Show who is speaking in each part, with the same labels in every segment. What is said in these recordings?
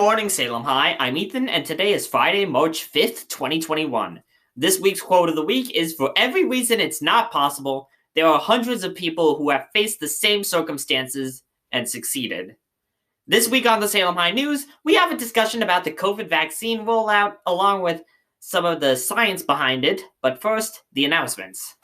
Speaker 1: morning, Salem High. I'm Ethan, and today is Friday, March 5th, 2021. This week's quote of the week is, "For every reason it's not possible, there are hundreds of people who have faced the same circumstances and succeeded." This week on the Salem High News, we have a discussion about the COVID vaccine rollout, along with some of the science behind it. But first, the announcements.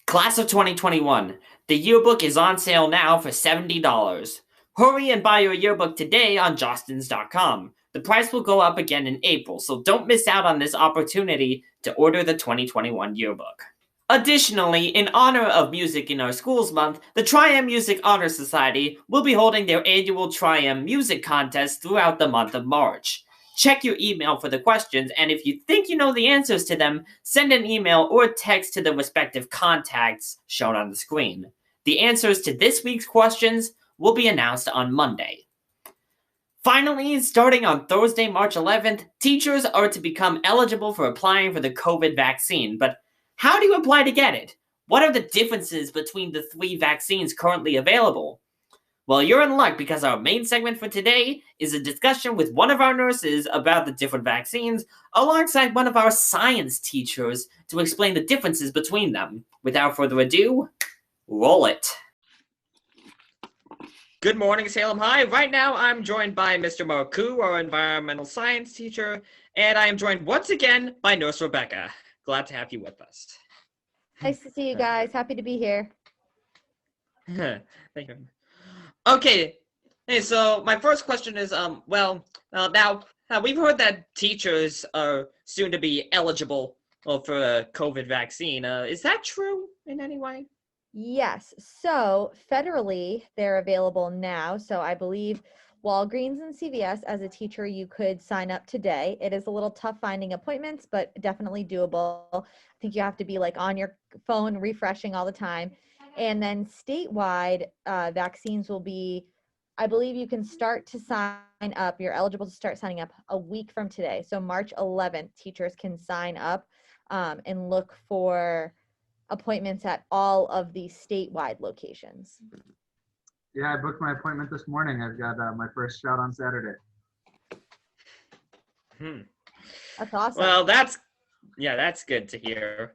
Speaker 1: Class of 2021. The yearbook is on sale now for $70. Hurry and buy your yearbook today on jostens.com. The price will go up again in April, so don't miss out on this opportunity to order the 2021 yearbook. Additionally, in honor of Music in Our Schools Month, the Tri-M Music Honor Society will be holding their annual Tri-M Music Contest throughout the month of March. Check your email for the questions, and if you think you know the answers to them, send an email or text to the respective contacts shown on the screen. The answers to this week's questions will be announced on Monday. Finally, starting on Thursday, March 11th, teachers are to become eligible for applying for the COVID vaccine. But how do you apply to get it? What are the differences between the three vaccines currently available? Well, you're in luck because our main segment for today is a discussion with one of our nurses about the different vaccines, alongside one of our science teachers to explain the differences between them. Without further ado, roll it. Good morning, Salem High. Right now, I'm joined by Mr. Marcoux, our environmental science teacher, and I am joined once again by Nurse Rebecca. Glad to have you with us.
Speaker 2: Nice to see you guys. Happy to be here.
Speaker 1: Thank you. Okay, hey, so my first question is, now we've heard that teachers are soon to be eligible for a COVID vaccine. Is that true in any way?
Speaker 2: Yes. So federally, they're available now. So I believe Walgreens and CVS, as a teacher, you could sign up today. It is a little tough finding appointments, but definitely doable. I think you have to be like on your phone, refreshing all the time. And then statewide, vaccines will be, I believe you can start to sign up. You're eligible to start signing up a week from today. So March 11th, teachers can sign up and look for appointments at all of the statewide locations.
Speaker 3: Yeah, I booked my appointment this morning. I've got my first shot on Saturday.
Speaker 2: That's awesome.
Speaker 1: Well, that's good to hear.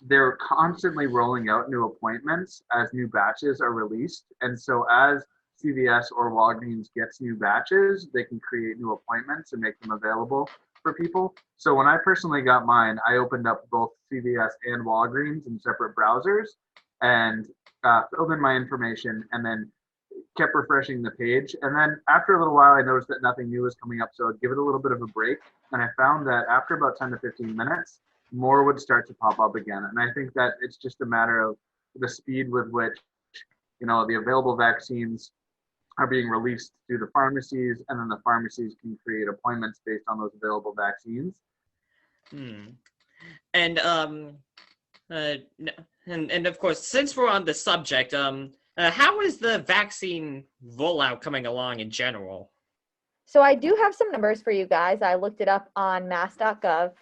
Speaker 3: They're constantly rolling out new appointments as new batches are released. And so as CVS or Walgreens gets new batches, they can create new appointments and make them available for people. So when I personally got mine, I opened up both CVS and Walgreens in separate browsers and filled in my information and then kept refreshing the page. And then after a little while, I noticed that nothing new was coming up. So I'd give it a little bit of a break. And I found that after about 10 to 15 minutes, more would start to pop up again. And I think that it's just a matter of the speed with which, the available vaccines are being released through the pharmacies, and then the pharmacies can create appointments based on those available vaccines.
Speaker 1: And of course, since we're on the subject, how is the vaccine rollout coming along in general?
Speaker 2: So I do have some numbers for you guys. I looked it up on mass.gov.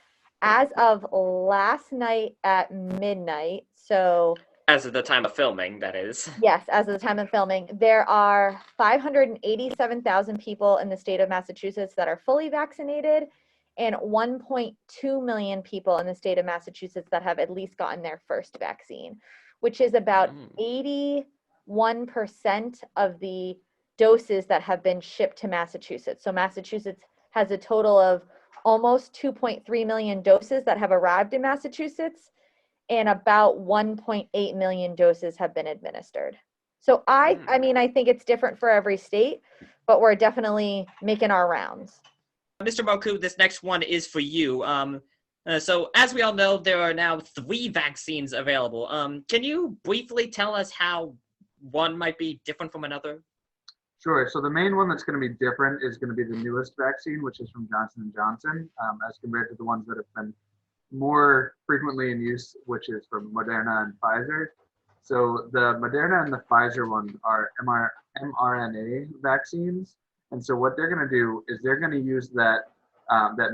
Speaker 2: As of last night at midnight, so
Speaker 1: as of the time of filming, that is.
Speaker 2: Yes, as of the time of filming, there are 587,000 people in the state of Massachusetts that are fully vaccinated, and 1.2 million people in the state of Massachusetts that have at least gotten their first vaccine, which is about 81% of the doses that have been shipped to Massachusetts. So Massachusetts has a total of almost 2.3 million doses that have arrived in Massachusetts, and about 1.8 million doses have been administered. So I think it's different for every state, but we're definitely making our rounds.
Speaker 1: Mr. Marcoux, this next one is for you. So as we all know, there are now 3 vaccines available. Can you briefly tell us how one might be different from another?
Speaker 3: Sure. So the main one that's going to be different is going to be the newest vaccine, which is from Johnson & Johnson, as compared to the ones that have been more frequently in use, which is from Moderna and Pfizer. So the Moderna and the Pfizer ones are mRNA vaccines. And so what they're going to do is they're going to use that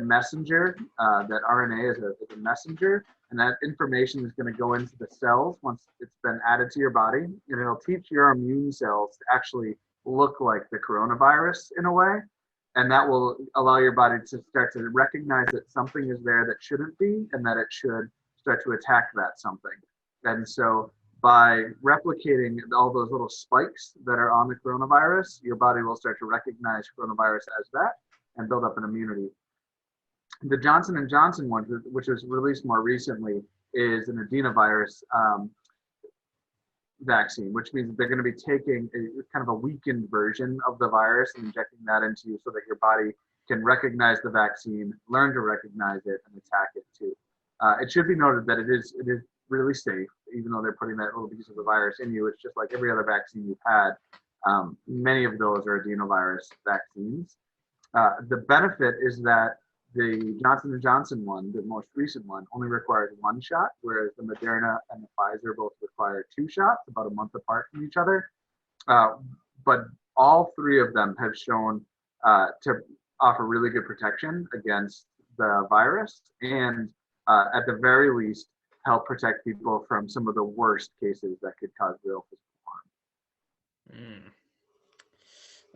Speaker 3: messenger, that RNA is a messenger, and that information is going to go into the cells once it's been added to your body, and it'll teach your immune cells to actually look like the coronavirus in a way. And that will allow your body to start to recognize that something is there that shouldn't be and that it should start to attack that something. And so by replicating all those little spikes that are on the coronavirus, your body will start to recognize coronavirus as that and build up an immunity. The Johnson and Johnson one, which was released more recently, is an adenovirus vaccine, which means they're going to be taking a kind of a weakened version of the virus and injecting that into you so that your body can recognize the vaccine, learn to recognize it, and attack it too. It should be noted that it is really safe, even though they're putting that little piece of the virus in you. It's just like every other vaccine you've had. Many of those are adenovirus vaccines. The benefit is that the Johnson & Johnson one, the most recent one, only requires one shot, whereas the Moderna and the Pfizer both require 2 shots, about a month apart from each other. But all 3 of them have shown to offer really good protection against the virus and at the very least help protect people from some of the worst cases that could cause real physical harm.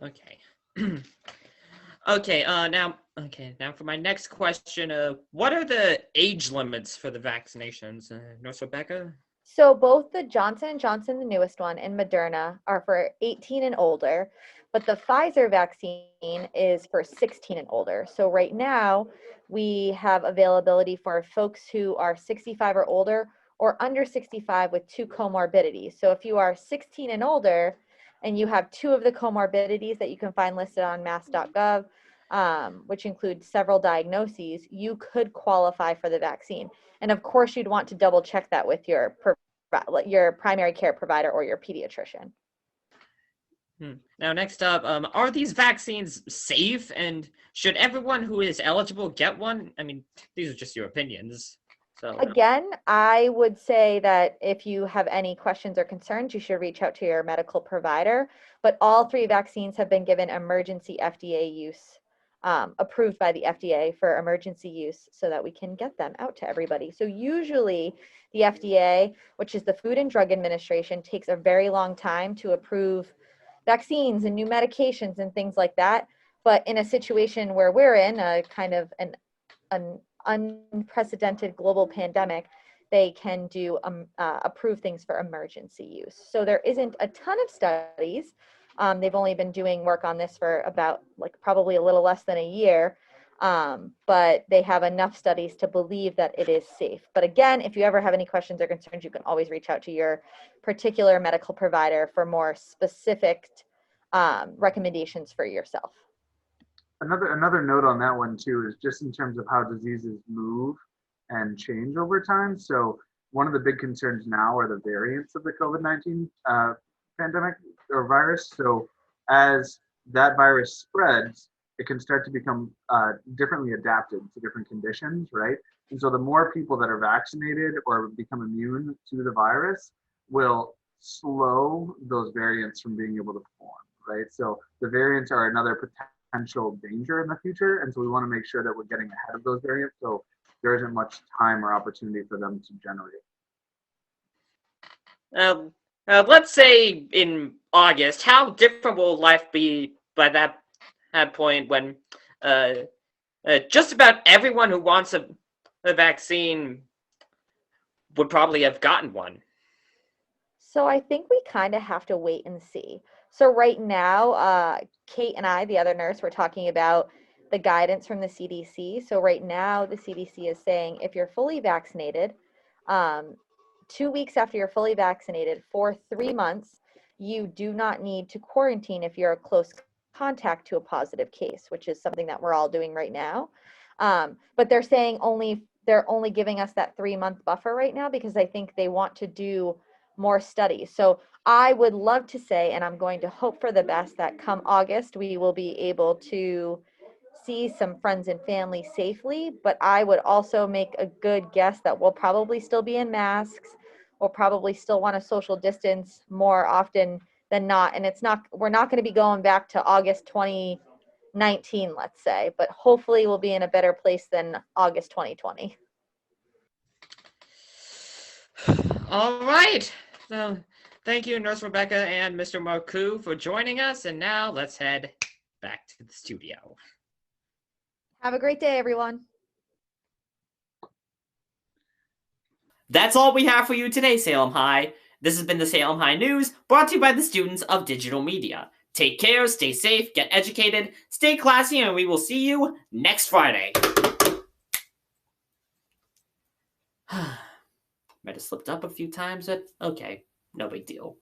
Speaker 1: Okay. Now for my next question, what are the age limits for the vaccinations? Nurse Rebecca?
Speaker 2: So both the Johnson & Johnson, the newest one, and Moderna are for 18 and older, but the Pfizer vaccine is for 16 and older. So right now, we have availability for folks who are 65 or older or under 65 with 2 comorbidities. So if you are 16 and older and you have 2 of the comorbidities that you can find listed on mass.gov, which include several diagnoses, you could qualify for the vaccine. And of course, you'd want to double check that with your primary care provider or your pediatrician.
Speaker 1: Now, next up, are these vaccines safe, and should everyone who is eligible get one? I mean, these are just your opinions. So
Speaker 2: again, I would say that if you have any questions or concerns, you should reach out to your medical provider. But all 3 vaccines have been given emergency FDA use, approved by the FDA for emergency use so that we can get them out to everybody. So usually the FDA, which is the Food and Drug Administration, takes a very long time to approve vaccines and new medications and things like that. But in a situation where we're in a kind of an unprecedented global pandemic, they can do approve things for emergency use. So there isn't a ton of studies. They've only been doing work on this for about probably a little less than a year, but they have enough studies to believe that it is safe. But again, if you ever have any questions or concerns, you can always reach out to your particular medical provider for more specific recommendations for yourself.
Speaker 3: Another note on that one too is just in terms of how diseases move and change over time. So one of the big concerns now are the variants of the COVID-19 pandemic or virus. So as that virus spreads, it can start to become differently adapted to different conditions, right? And so the more people that are vaccinated or become immune to the virus will slow those variants from being able to form, right? So the variants are another potential danger in the future, and so we want to make sure that we're getting ahead of those variants so there isn't much time or opportunity for them to generate.
Speaker 1: Let's say in August, how different will life be by that point when just about everyone who wants a vaccine would probably have gotten one?
Speaker 2: So I think we kind of have to wait and see. So right now, Kate and I, the other nurse, we're talking about the guidance from the CDC. So right now, the CDC is saying if you're fully vaccinated, 2 weeks after you're fully vaccinated for 3 months, you do not need to quarantine if you're a close contact to a positive case, which is something that we're all doing right now. But they're saying they're only giving us that 3-month buffer right now because I think they want to do more studies. So I would love to say, and I'm going to hope for the best, that come August, we will be able to see some friends and family safely. But I would also make a good guess that we'll probably still be in masks. We'll probably still want to social distance more often than not. And we're not going to be going back to August 2019, let's say, but hopefully we'll be in a better place than August 2020.
Speaker 1: All right. So Thank you, Nurse Rebecca and Mr. Marcoux, for joining us. And now let's head back to the studio.
Speaker 2: Have a great day, everyone.
Speaker 1: That's all we have for you today, Salem High. This has been the Salem High News, brought to you by the students of digital media. Take care, stay safe, get educated, stay classy, and we will see you next Friday. Might have slipped up a few times, but okay, no big deal.